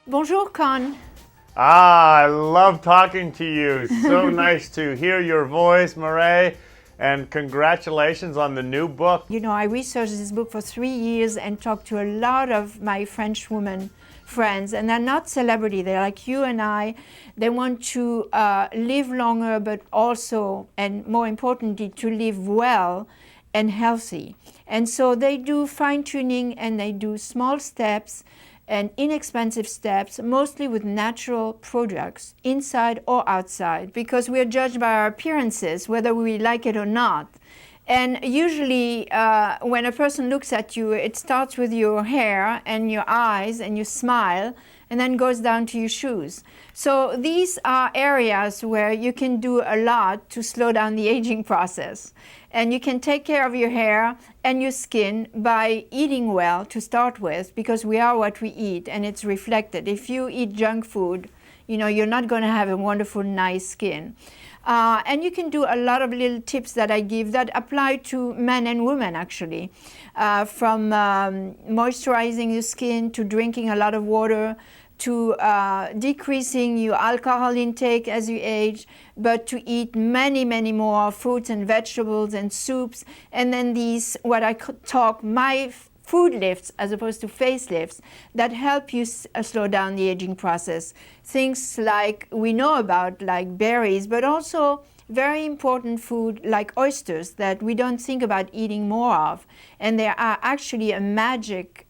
Bonjour, Conn. I love talking to you. So nice to hear your voice, Mireille. And congratulations on the new book. You know, I researched this book for 3 years and talked to a lot of my French women friends, and they're not celebrity. They're like you and I. They want to live longer, but also, and more importantly, to live well and healthy. And so they do fine-tuning and they do small steps and inexpensive steps, mostly with natural products, inside or outside, because we are judged by our appearances, whether we like it or not. And usually when a person looks at you, it starts with your hair and your eyes and your smile, and then goes down to your shoes. So these are areas where you can do a lot to slow down the aging process. And you can take care of your hair and your skin by eating well to start with, because we are what we eat, and it's reflected. If you eat junk food, you know, you're not going to have a wonderful, nice skin. And you can do a lot of little tips that I give that apply to men and women, actually. From moisturizing your skin, to drinking a lot of water, to decreasing your alcohol intake as you age, but to eat many, many more fruits and vegetables and soups. And then these, what I talk, my food lifts as opposed to facelifts, that help you slow down the aging process. Things like we know about, like berries, but also very important food like oysters that we don't think about eating more of. And they are actually a magic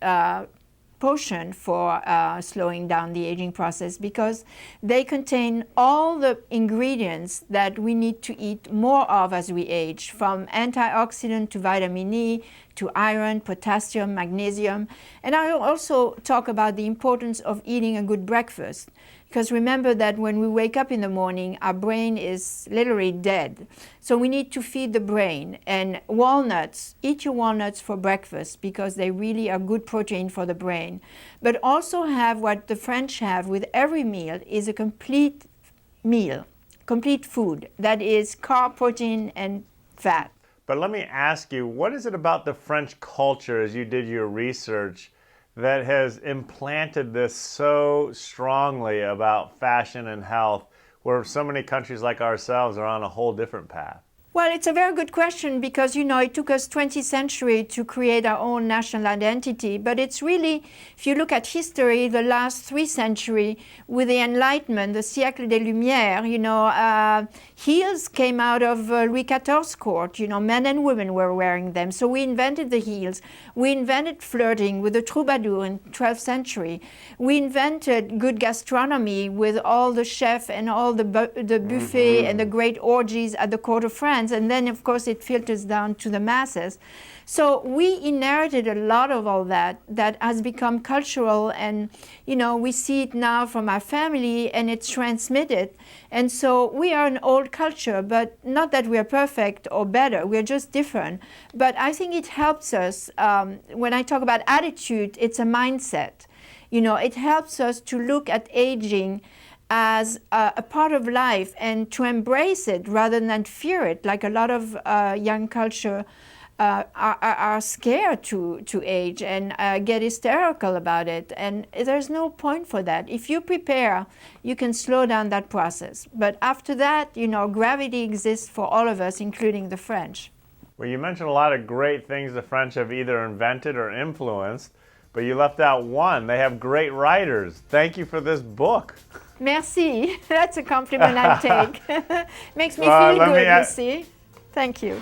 potion for slowing down the aging process, because they contain all the ingredients that we need to eat more of as we age, from antioxidant to vitamin E, to iron, potassium, magnesium. And I also talk about the importance of eating a good breakfast, because remember that when we wake up in the morning, our brain is literally dead. So we need to feed the brain. And walnuts, eat your walnuts for breakfast, because they really are good protein for the brain. But also have what the French have with every meal, is a complete meal, complete food, that is carb, protein, and fat. But let me ask you, what is it about the French culture, as you did your research, that has implanted this so strongly about fashion and health, where so many countries like ourselves are on a whole different path? Well, it's a very good question, because, you know, it took us 20th century to create our own national identity. But it's really, if you look at history, the last 3 centuries, with the Enlightenment, the siècle des Lumières, you know, heels came out of Louis XIV's court. You know, men and women were wearing them. So we invented the heels. We invented flirting with the troubadour in 12th century. We invented good gastronomy with all the chefs and all the buffet and the great orgies at the court of France. And then, of course, it filters down to the masses. So we inherited a lot of all that has become cultural, and, you know, we see it now from our family, and it's transmitted. And so we are an old culture, but not that we are perfect or better, we're just different. But I think it helps us, when I talk about attitude, it's a mindset. You know, it helps us to look at aging as a part of life, and to embrace it rather than fear it, like a lot of young culture are scared to age and get hysterical about it. And there's no point for that. If you prepare, you can slow down that process. But after that, you know, gravity exists for all of us, including the French. Well, you mentioned a lot of great things the French have either invented or influenced, but you left out one. They have great writers. Thank you for this book. Merci. That's a compliment I take. Makes me feel good, you see. Thank you.